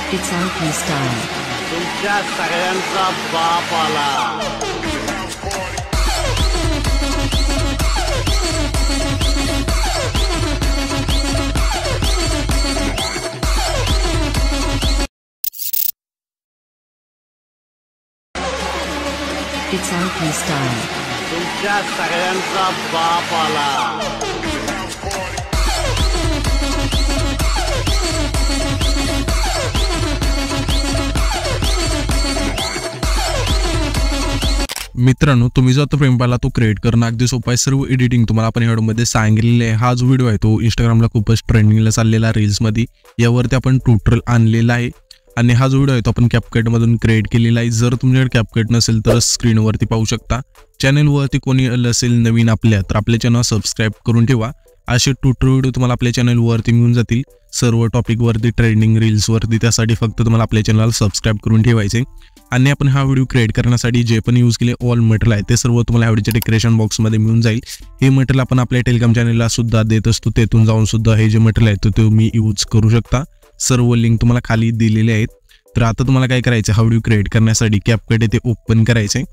It's LP style. तुमच्या सगळ्यांचा बाप आला. It's LP style. तुमच्या सगळ्यांचा बाप आला. मित्रांनो, तुम्ही जो आता फ्रेम पाहिला तो क्रिएट करणं अगदी सोपं आहे. सर्व एडिटिंग तुम्हाला आपण व्हिडिओमध्ये सांगितलेले आहे. हा जो व्हिडिओ आहे तो इंस्टाग्रामला खूपच ट्रेंडिंगला चाललेला रील्समध्ये, यावरती आपण ट्युटोरियल आणलेला आहे. आणि हा जो व्हिडिओ आहे तो आपण कॅपकटमधून क्रिएट केलेला आहे. जर तुमच्याकडे कॅपकट नसेल तर स्क्रीनवरती पाहू शकता. चॅनलवरती कोणी असेल नवीन आपल्या तर आपल्या चॅनल सबस्क्राईब करून ठेवा. असे ट्युटोरियल व्हिडिओ तुम्हाला आपल्या चॅनलवरती मिळून जातील, सर्व टॉपिकवरती, ट्रेंडिंग रील्सवरती. त्यासाठी फक्त तुम्हाला आपल्या चॅनल सबस्क्राईब करून ठेवायचे. आणि आपण हा व्हिडिओ क्रिएट करण्यासाठी जे पण यूज केले ऑल मटेरियल आहे ते सर्व तुम्हाला व्हिडिओच्या डेकोरेशन बॉक्समध्ये मिळून जाईल. हे मटेरियल आपण आपल्या टेलिग्राम चॅनलला सुद्धा देत असतो, तेथून जाऊन सुद्धा हे जे मटेरियल आहे ते तुम्ही यूज करू शकता. सर्व लिंक तुम्हाला खाली दिलेले आहेत. तर आता तुम्हाला काय करायचं, हा व्हिडिओ क्रिएट करण्यासाठी कॅपकट येथे ओपन करायचं आहे.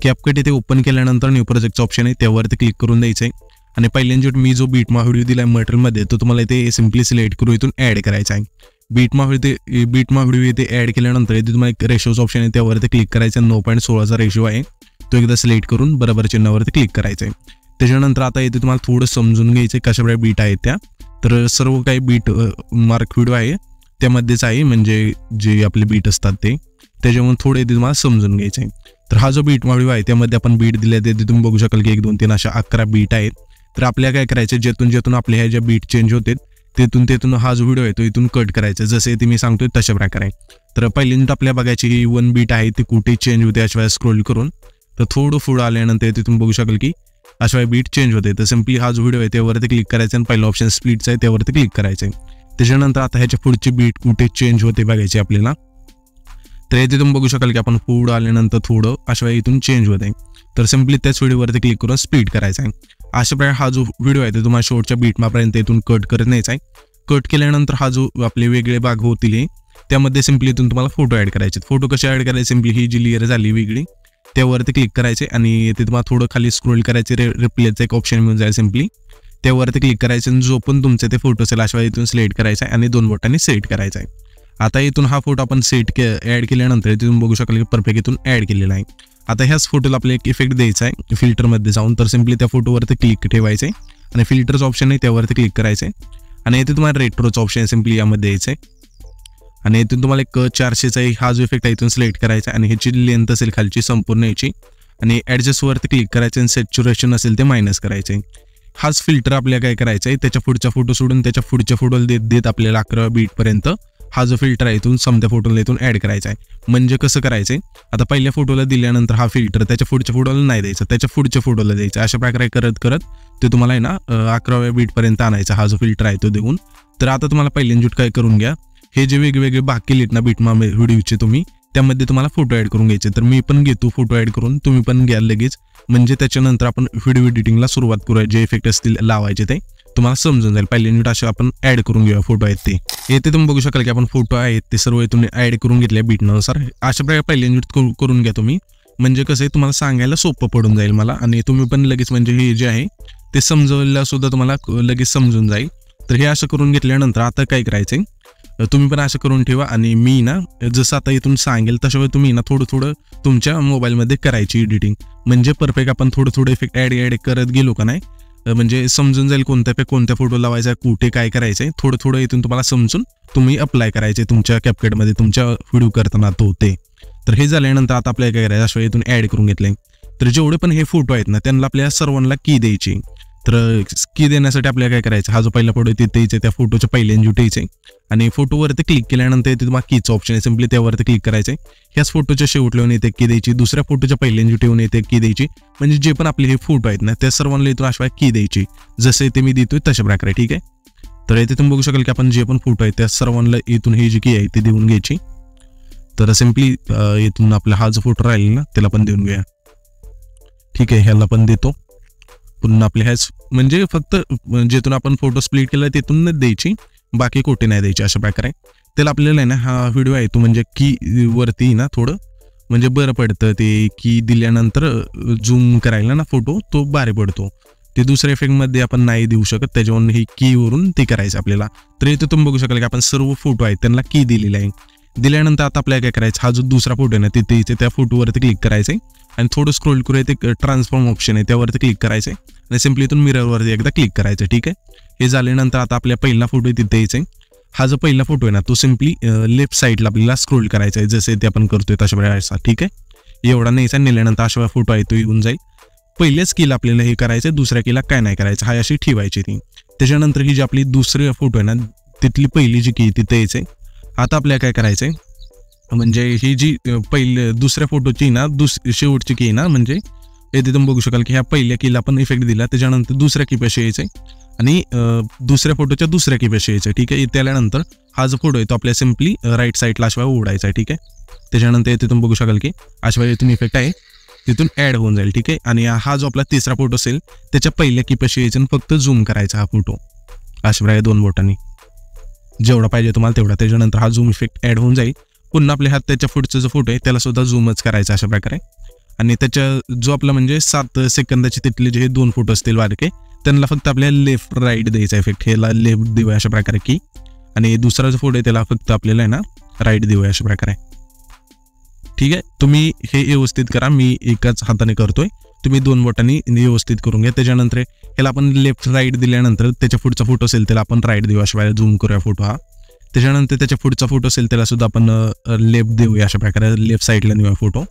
कॅपकट येथे ओपन केल्यानंतर न्यू प्रोजेक्टचं ऑप्शन आहे त्यावरती क्लिक करून द्यायचं आहे. आणि पहिल्यांदा मी जो बीटमा व्हिडिओ दिला आहे मटेरियलमध्ये तो तुम्हाला इथे सिम्पली सिलेक्ट करून इथून ॲड करायचा आहे. बीटमा व्हिडिओ इथे ॲड केल्यानंतर इथे तुम्हाला एक रेशोचं ऑप्शन आहे त्यावरती क्लिक करायचं आहे. 9.16चा रेशो आहे तो एकदा सिलेक्ट करून बरोबर चिन्हावरती क्लिक करायचं आहे. त्याच्यानंतर आता इथे तुम्हाला थोडं समजून घ्यायचं कशा प्रकारे बीट आहेत त्या. तर सर्व काही बीट मार्क व्हिडिओ आहे त्यामध्येच आहे, म्हणजे जे आपले बीट असतात ते, त्याच्यामुळे थोडे इथे तुम्हाला समजून घ्यायचं आहे. तर हा जो बीट व्हिडिओ आहे त्यामध्ये आपण बीट दिले ते तुम्ही बघू शकाल की 1 2 3 अशा 11 बीट आहेत. तर आपल्याला काय करायचं, जेथून आपल्या ह्या ज्या बीट चेंज होते तेथून हा जो व्हिडिओ आहे तो इथून कट करायचा, जसे ते मी सांगतोय तशा प्रकारे. तर पहिल्यांदा आपल्या बघायची ही 1 बीट आहे ती कुठे चेंज होते अशा स्क्रोल करून. तर थोडं पुढं आल्यानंतर तिथून बघू शकाल की अशा बीट चेंज होते. तर सिम्पली हा जो व्हिडिओ आहे त्यावरती क्लिक करायचा आणि पहिला ऑप्शन स्प्लिटचा आहे त्यावरती क्लिक करायचं आहे. त्याच्यानंतर आता ह्याच्या पुढची बीट कुठे चेंज होते बघायची आपल्याला. तर इथे तुम्ही बघू शकाल की आपण पुढं आल्यानंतर थोडं अशा इथून चेंज होत आहे. तर सिम्पली त्याच व्हिडिओवरती क्लिक करून स्प्लिट करायचा आहे. अशा प्रकारे हा जो व्हिडिओ आहे तो तुम्हाला शेवटच्या बीटमापर्यंत इथून कट करत न्यायचा आहे. कट केल्यानंतर हा जो आपले वेगळे भाग होतील त्यामध्ये सिम्पली इथून तुम्हाला फोटो ॲड करायचे. फोटो कसे ॲड करायचे, सिम्पली ही जी लेअर झाली वेगळी त्यावरती क्लिक करायचे आणि ते तुम्हाला थोडं खाली स्क्रोल करायचे, रिप्लेचं एक ऑप्शन मिळून जाईल. सिम्पली त्यावरती क्लिक करायचं आणि जो पण तुमचे ते फोटो असेल अशा इथून सिलेक्ट करायचा आहे आणि 2 बोटांनी सेट करायचा आहे. आता इथून हा फोटो आपण ॲड केल्यानंतर इथून बघू शकाल की परफेक्ट इथून ॲड केलेला आहे. आता ह्याच फोटोला आपल्याला एक इफेक्ट द्यायचा आहे फिल्टरमध्ये जाऊन. तर सिम्पली त्या फोटोवरती क्लिक ठेवायचं आहे आणि फिल्टरचं ऑप्शन आहे त्यावरती क्लिक करायचं आहे. आणि इथे तुम्हाला रेट्रोचं ऑप्शन आहे सिम्पली यामध्ये द्यायचं आहे. आणि इथून तुम्हाला एक 400चा हा जो इफेक्ट आहे इथून सिलेक्ट करायचा आणि ह्याची लेंथ असेल खालची संपूर्ण याची आणि ॲडजस्टवरती क्लिक करायचं आणि सॅच्युरेशन असेल ते मायनस करायचं आहे. हाच फिल्टर आपल्याला काय करायचा आहे, त्याच्या पुढचा फोटो सोडून त्याच्या पुढच्या फोटोला देत आपल्याला 11 बीटपर्यंत हा जो फिल्टर आहे इथून समत्या फोटोला इथून ॲड करायचा आहे. म्हणजे कसं करायचं आहे, आता पहिल्या फोटोला दिल्यानंतर हा फिल्टर त्याच्या पुढच्या फोटोला नाही द्यायचा, त्याच्या पुढच्या फोटोला द्यायचा. अशा प्रकारे करत करत ते तुम्हाला आहे ना 11व्या बीटपर्यंत आणायचा हा जो फिल्टर आहे तो देऊन. तर आता तुम्हाला पहिल्यांदा काय करून घ्या, हे जे वेगवेगळे भाग केलेत ना बीटमा व्हिडिओचे तुम्ही, त्यामध्ये तुम्हाला फोटो ॲड करून घ्यायचे. तर मी पण घेतो फोटो ॲड करून, तुम्ही पण घ्या लगेच. म्हणजे त्याच्यानंतर आपण व्हिडिओ एडिटिंगला सुरुवात करूया. जे इफेक्ट असतील लावायचे ते तुम्हाला समजून जाईल. पहिल्यांदा असे आपण ॲड करून घेऊया फोटो आहेत ते. येथे तुम्ही बघू शकाल की आपण फोटो आहेत ते सर्व इथून ॲड करून घेतले बीटनुसार. अशा प्रकारे पहिल्यांदा करून घ्या तुम्ही, म्हणजे कसं आहे तुम्हाला सांगायला सोपं पडून जाईल मला आणि तुम्ही पण लगेच म्हणजे हे जे आहे ते समजवायला सुद्धा तुम्हाला लगेच समजून जाईल. तर हे असं करून घेतल्यानंतर आता काय करायचं आहे, तुम्ही पण असं करून ठेवा आणि मी ना जसं आता इथून सांगेल तशा वेळी तुम्ही ना थोडं तुमच्या मोबाईलमध्ये करायची एडिटिंग. म्हणजे परफेक्ट आपण थोडं इफेक्ट ॲड करत गेलो का नाही, म्हणजे समजून जाईल कोणत्या फोटो लावायचा, कुठे काय करायचं आहे. थोडं इथून तुम्हाला समजून तुम्ही अप्लाय करायचे तुमच्या कॅपकटमध्ये तुमच्या व्हिडिओ करताना ते. तर हे झाल्यानंतर आता आपल्याला काय करायचं, अशा इथून ॲड करून घेतलंय. तर जेवढे पण हे फोटो आहेत ना त्यांना आपल्या सर्वांना की द्यायची. तर की देण्यासाठी आपल्याला काय करायचं, हा जो पहिला फोटो तिथे द्यायचा, त्या फोटोच्या पहिल्यांदा द्यायचे आणि फोटोवरती क्लिक केल्यानंतर इथे तुम्हाला कीचं ऑप्शन आहे, सिम्पली त्यावरती क्लिक करायचं आहे. ह्याच फोटोच्या शेवट लावून येते की द्यायची, दुसऱ्या फोटोच्या पहिल्यांदा ठेवून येते की द्यायची. म्हणजे जे पण आपले हे फोटो आहेत ना त्या सर्वांना इथून अशा की द्यायची, जसे ते मी देतोय तशा प्रकारे. ठीक आहे. तर इथे तुम्ही बघू शकाल की आपण जे पण फोटो आहेत त्या सर्वांना इथून ही जी की आहे ती देऊन घ्यायची. तर सिम्पली इथून आपला हा जो फोटो राहील ना त्याला पण देऊन घ्या. ठीक आहे, ह्याला पण देतो. पुन्हा आपले ह्याच म्हणजे फक्त जेथून आपण फोटो स्प्लिट केला तिथून द्यायची, बाकी कुठे नाही द्यायची अशा प्रकारे. त्याला आपल्याला आहे ना हा व्हिडिओ आहे तो म्हणजे की वरती ना थोडं म्हणजे बरं पडतं, ते की दिल्यानंतर झूम करायला ना फोटो तो भारी पडतो. ते दुसऱ्या इफेक्टमध्ये आपण नाही देऊ शकत, त्याच्यावरून ही कीवरून ते करायचं आपल्याला. तर इथे तुम्ही बघू शकाल की आपण सर्व फोटो आहेत त्यांना की दिलेली आहे. दिल्यानंतर आता आपल्याला काय करायचं, हा जो दुसरा फोटो आहे ना तिथे इथे त्या फोटोवरती क्लिक करायचं आहे आणि थोडं स्क्रोल करूया, ते ट्रान्सफॉर्म ऑप्शन आहे त्यावरती क्लिक करायचं आहे आणि सिम्पली इथून मिररवरती एकदा क्लिक करायचं. ठीक आहे, हे झाल्यानंतर आता आपल्या पहिला फोटो तिथे यायचा आहे. हा जो पहिला फोटो आहे ना तो सिम्पली लेफ्ट साईडला आपल्याला स्क्रोल करायचा आहे, जसे ते आपण करतोय तशा वेळेला. ठीक आहे, एवढा न्यायचा, नेल्यानंतर अशा फोटो आहे तो येऊन जाईल. पहिल्याच कीला आपल्याला हे करायचं, दुसऱ्या कीला काय नाही करायचं, हा अशी ठेवायची ती. त्याच्यानंतर ही जी आपली दुसरी फोटो आहे ना तिथली पहिली जी की तिथे यायचं आहे. आता आपल्याला काय करायचंय म्हणजे ही जी पहिल्या दुसऱ्या फोटोची ना शेवटची की ना म्हणजे येथे तुम्ही बघू शकाल की ह्या पहिल्या कीला आपण इफेक्ट दिला, त्याच्यानंतर दुसऱ्या कीपाशी यायचंय आणि दुसऱ्या फोटोच्या दुसऱ्या कीपाशी यायचं. ठीक आहे, इथे आल्यानंतर हा जो फोटो आहे तो आपल्या सिम्पली राईट साईडला अशा ओढायचा आहे. ठीक आहे, त्याच्यानंतर इथे तुम्ही बघू शकाल की अशा इथून इफेक्ट आहे तिथून ॲड होऊन जाईल. ठीक आहे, आणि हा जो आपला तिसरा फोटो असेल त्याच्या पहिल्या कीपाशी यायचं आणि फक्त झूम करायचा हा फोटो अशा प्रकारे 2 बोटांनी जेवढा पाहिजे तुम्हाला तेवढा. त्याच्यानंतर हा झूम इफेक्ट ॲड होऊन जाईल. पुन्हा आपल्या हात त्याच्या पुढचा जो फोटो आहे त्याला सुद्धा झूमच करायचा अशा प्रकारे. आणि त्याच्या जो आपला म्हणजे 7 सेकंदाचे तिथले जे 2 फोटो असतील बारके त्यांना फक्त आपल्याला लेफ्ट राईट द्यायचा इफेक्ट, ह्याला लेफ्ट देऊया अशा प्रकारे की, आणि दुसरा जो फोटो आहे त्याला फक्त आपल्याला आहे ना राईट देऊया अशा प्रकारे. ठीक आहे, तुम्ही हे व्यवस्थित करा, मी एकाच हाताने करतोय, तुम्ही 2 बोटांनी व्यवस्थित करून घ्या. त्याच्यानंतर ह्याला आपण लेफ्ट राईट दिल्यानंतर त्याच्या पुढचा फोटो असेल त्याला आपण राईट देऊ अशा प्रकारे, झूम करूया फोटो हा. त्याच्यानंतर त्याच्या पुढचा फोटो असेल त्याला सुद्धा आपण लेफ्ट देऊया अशा प्रकारे, लेफ्ट साईडला नेऊया फोटो.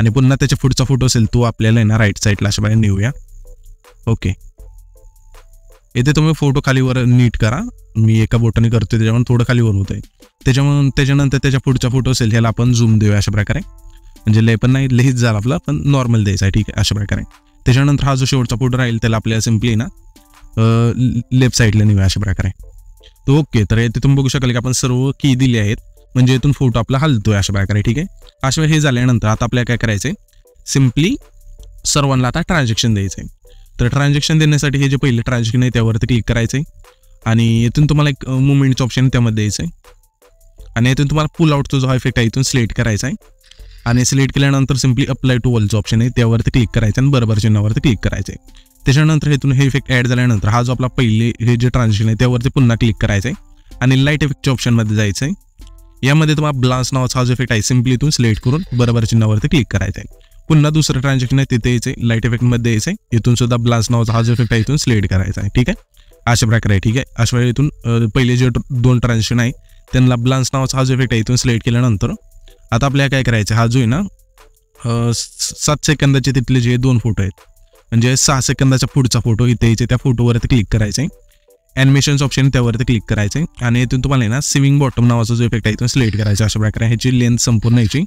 आणि पुन्हा त्याच्या पुढचा फोटो असेल तो आपल्याला आहे ना राईट साईडला अशा प्रकारे नेऊया. ओके, इथे तुम्ही फोटो खालीवर नीट करा, मी एका बोटाने करतोय त्याच्यामुळे थोडं खालीवर होत आहे. त्याच्यानंतर त्याच्या पुढचा फोटो असेल ह्याला आपण झूम देऊया अशा प्रकारे, म्हणजे लय पण नाही लईच झाला आपला, पण नॉर्मल द्यायचा आहे. ठीक आहे, अशा प्रकारे. त्याच्यानंतर हा जो शेवटचा फोटो राहील त्याला आपल्याला सिम्पली ना लेफ्ट साईडला नेऊया अशा प्रकारे. तो ओके, तर इथे तुम्ही बघू शकाल की आपण सर्व की दिली आहेत, म्हणजे इथून फोटो आपला हलतोय अशा प्रकारे. ठीक आहे, अशा हे झाल्यानंतर आता आपल्याला काय करायचंय, सिम्पली सर्वांना आता ट्रान्झॅक्शन द्यायचंय. तर ट्रान्झॅक्शन देण्यासाठी हे जे पहिले ट्रान्झॅक्शन आहे त्यावरती क्लिक करायचंय आणि इथून तुम्हाला एक मुवमेंटचं ऑप्शन त्यामध्ये द्यायचंय आणि इथून तुम्हाला पुल आउटचा जो इफेक्ट आहे इथून सिलेक्ट करायचा आहे आणि सिलेक्ट केल्यानंतर सिम्पली अप्लाय टू ऑलचं ऑप्शन आहे त्यावरती क्लिक करायचं आणि बरोबर चिन्हावरती क्लिक करायचं आहे. त्याच्यानंतर इथून हे इफेक्ट ॲड झाल्यानंतर हा जो आपला पहिले हे जे ट्रान्झॅक्शन आहे त्यावरती पुन्हा क्लिक करायचं आहे आणि लाईट इफेक्टच्या ऑप्शनमध्ये जायचं आहे. यामध्ये तुम्हाला ब्लास्ट नावाचा हा जो इफेक्ट आहे सिम्पली इथून सिलेक्ट करून बरोबर चिन्हावरती क्लिक करायचं आहे. पुन्हा दुसरं ट्रान्झॅक्शन आहे तिथे यायचं आहे, लाईट इफेक्टमध्ये यायचं आहे, इथून सुद्धा ब्लास्ट नावाचा हा जो इफेक्ट आहे इथून सिलेक्ट करायचा आहे. ठीक आहे, अशा प्रकारे. ठीक आहे, अशा वेळी इथून पहिले जे 2 ट्रान्झॅक्शन आहे त्यांना ब्लास्ट नावाचा हा जो इफेक्ट आहे इथून सिलेक्ट केल्यानंतर आता आपल्याला काय करायचं, हा जो आहे ना 7 सेकंदाचे तिथले जे 2 फोटो आहेत म्हणजे 6 सेकंदाचा पुढचा फोटो इथे यायचे, त्या फोटोवरती क्लिक करायचं आहे. ॲनिमेशन्स ऑप्शन त्यावरती क्लिक करायचं आहे आणि इथून तुम्हाला ना सेव्हिंग बॉटम नावाचा जो इफेक्ट आहे इथून सिलेक्ट करायचा. अशा प्रकारे ह्याची लेंथ संपूर्ण यायची.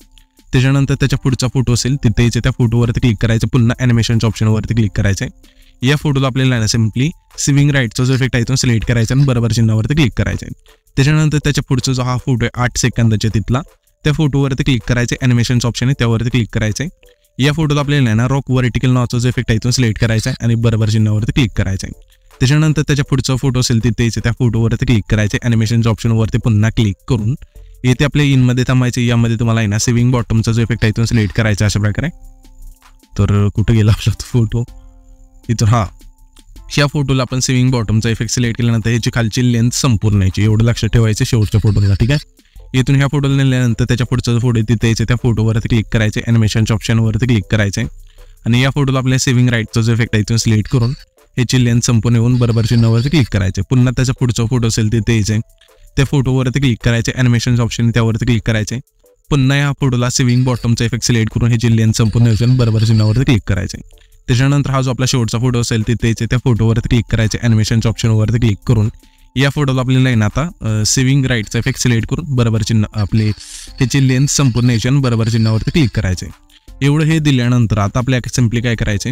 त्याच्यानंतर त्याच्या पुढचा फोटो असेल तिथे यायचे, त्या फोटोवरती क्लिक करायचं, पुन्हा ॲनिमेशनच्या ऑप्शनवरती क्लिक करायचं आहे. या फोटोला आपल्याला ना सिम्पली सेव्हिंग राईटचा जो इफेक्ट आहे इथून सिलेक्ट करायचा आणि बरोबर चिन्हावरती क्लिक करायचं आहे. त्याच्यानंतर त्याच्या पुढचा जो हा फोटो आहे 8 सेकंदाच्या तिथला त्या फोटोवरती क्लिक करायचं, ॲनिमेशनचं ऑप्शन आहे त्यावरती क्लिक करायचं आहे. या फोटोला आपल्याला ना रॉक व्हर्टिकल नावाचा जो इफेक्ट आहे इथून सिलेक्ट करायचा आहे आणि बरोबर चिन्हावरती क्लिक करायचं आहे. त्याच्यानंतर त्याच्या पुढचा फोटो असेल तिथे यायचं, त्या फोटोवरती क्लिक करायचे, ॲनिमेशनच्या ऑप्शनवरती पुन्हा क्लिक करून येथे आपल्या इनमध्ये थांबायचे. यामध्ये तुम्हाला आहे ना सेव्हिंग बॉटमचा जो इफेक्ट आहे इथून सिलेक्ट करायचा अशा प्रकारे. तर कुठे गेला आपला फोटो इथून, हा ह्या फोटोला आपण सेव्हिंग बॉटमचा इफेक्ट सिलेक्ट केल्यानंतर ह्याची खालची लेंथ संपूर्ण यायची, एवढं लक्षात ठेवायचं शेवटच्या फोटोला. ठीक आहे, इथून ह्या फोटोला नेल्यानंतर त्याच्या पुढचा जो फोटो तिथे यायचे, त्या फोटोवरती क्लिक करायचे, ॲनिमेशनच्या ऑप्शनवरती क्लिक करायचे आणि या फोटोला आपल्या सेव्हिंग राईटचा जो इफेक्ट आहे इथून सिलेक्ट करून ह्याची लेंथ संपूर्ण येऊन बरोबर चिन्हावरती क्लिक करायचे. पुन्हा त्याचा पुढचा फोटो असेल तिथे यायचे, त्या फोटोवरती क्लिक करायचे, ॲनिमेशनचं ऑप्शन त्यावरती क्लिक करायचे. पुन्हा या फोटोला सेव्हिंग बॉटमचा इफेक्ट सिलेक्ट करून ह्याची लेंथ संपूर्ण येऊन बरोबर चिन्हावरती क्लिक करायचे. त्याच्यानंतर हा जो आपला शेवटचा फोटो असेल तिथे यायचे, त्या फोटोवरती क्लिक करायचे, ॲनिमेशनच्या ऑप्शनवरती क्लिक करून या फोटोला आपल्याला आहे ना आता सेव्हिंग राईटचा इफेक्ट सिलेक्ट करून बरोबर चिन्ह आपले ह्याची लेंथ संपूर्ण यायची आणि बरोबर चिन्हावरती क्लिक करायचे. एवढं हे दिल्यानंतर आता आपल्याला सिम्पली काय करायचे,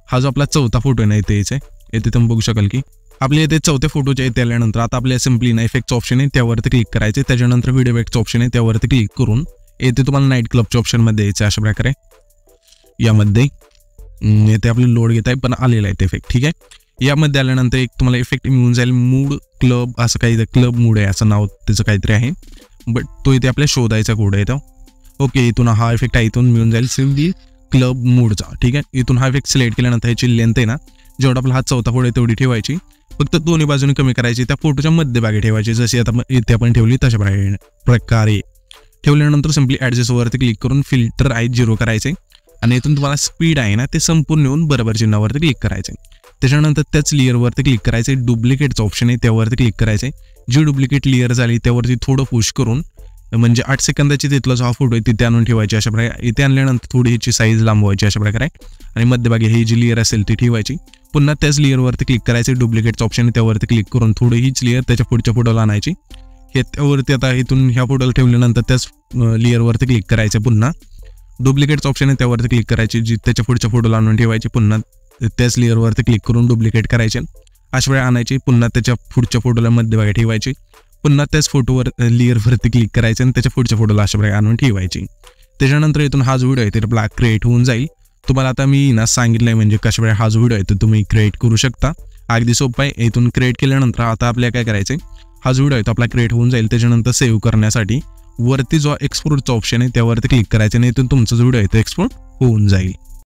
हा जो आपला चौथा फोटो आहे ना इथे यायचा, येथे तुम्ही बघू शकाल की आपल्या इथे चौथ्या फोटोच्या इथे आल्यानंतर आता आपल्या सिम्पली ना इफेक्टचं ऑप्शन आहे त्यावरती क्लिक करायचे. त्याच्यानंतर व्हिडिओ इफेक्टचं ऑप्शन आहे त्यावरती क्लिक करून येथे तुम्हाला नाईट क्लबच्या ऑप्शनमध्ये यायचं अशा प्रकारे. यामध्ये येथे आपले लोड घेत आहे पण आलेला आहे ते इफेक्ट. ठीक आहे, यामध्ये आल्यानंतर एक तुम्हाला इफेक्ट मिळून जाईल मूड क्लब, असं काही क्लब मूड आहे असं नाव त्याचं काहीतरी आहे. बट तो इथे आपल्या शोधायचा कोड आहे तो. ओके, इथून हा इफेक्ट आहे, इथून मिळून जाईल सिम्पली क्लब मूडचा. ठीक आहे, इथून हा इफेक्ट सिलेक्ट केल्यानंतर ह्याची लेंथ आहे ना, जेवढा आपला हा चौथा फोटो आहे तेवढी ठेवायची. फक्त दोन्ही बाजूने कमी करायची, त्या फोटोच्या मध्यभागी ठेवायची. जशी आता इथे आपण ठेवली तशा प्रकारे ठेवल्यानंतर सिम्पली ॲडजस्टवरती क्लिक करून फिल्टर आहे 0 करायचे आणि इथून तुम्हाला स्पीड आहे ना ते संपूर्ण येऊन बरोबर चिन्हावरती क्लिक करायचे. त्याच्यानंतर त्याच लेअरवरती क्लिक करायचे, डुप्लिकेटचं ऑप्शन आहे त्यावरती क्लिक करायचे. जी डुप्लिकेट लेअर झाली त्यावरती थोडं पुश करून म्हणजे 8 सेकंदाची तिथला जो हा फोटो आहे तिथे आणून ठेवायची. अशा प्रकारे इथे आणल्यानंतर थोडी ह्याची साईज लांबवायची अशा प्रकारे आणि मध्यभागी ही जी लेअर असेल ती ठेवायची. पुन्हा त्याच लेअरवरती क्लिक करायचे, डुप्लिकेटचं ऑप्शन आहे त्यावरती क्लिक करून थोडी हीच लेअर त्याच्या पुढच्या फोटोला आणायची. हे त्यावरती आता इथून ह्या फोटोला ठेवल्यानंतर त्याच लेअरवरती क्लिक करायचं. पुन्हा डुप्लिकेटचं ऑप्शन आहे त्यावरती क्लिक करायची, जी त्याच्या पुढच्या फोटोला आणून ठेवायची. पुन्हा त्याच लेअरवरती क्लिक करून डुप्लिकेट करायचे, अशा वेळा आणायची. पुन्हा त्याच्या पुढच्या फोटोला मध्यभागी ठेवायची. पुन्हा त्याच फोटोवर लेअरवरती क्लिक करायचे आणि त्याच्या पुढच्या फोटोला अशा प्रकारे आणून ठेवायची. त्याच्यानंतर इथून हा जो व्हिडिओ आहे ते आपला क्रिएट होऊन जाईल. तुम्हाला आता मी ना सांगितलं आहे म्हणजे कशा प्रकारे हा जो व्हिडिओ आहे तो तुम्ही क्रिएट करू शकता. अगदी सोपं आहे. इथून क्रिएट केल्यानंतर आता आपल्याला काय करायचं आहे, हा जो व्हिडिओ आहे तो आपला क्रिएट होऊन जाईल. त्याच्यानंतर सेव्ह करण्यासाठी वरती जो एक्सपोर्टचा ऑप्शन आहे त्यावरती क्लिक करायचं आणि इथून तुमचा जो व्हिडिओ आहे तो एक्सपोर्ट होऊन जाईल.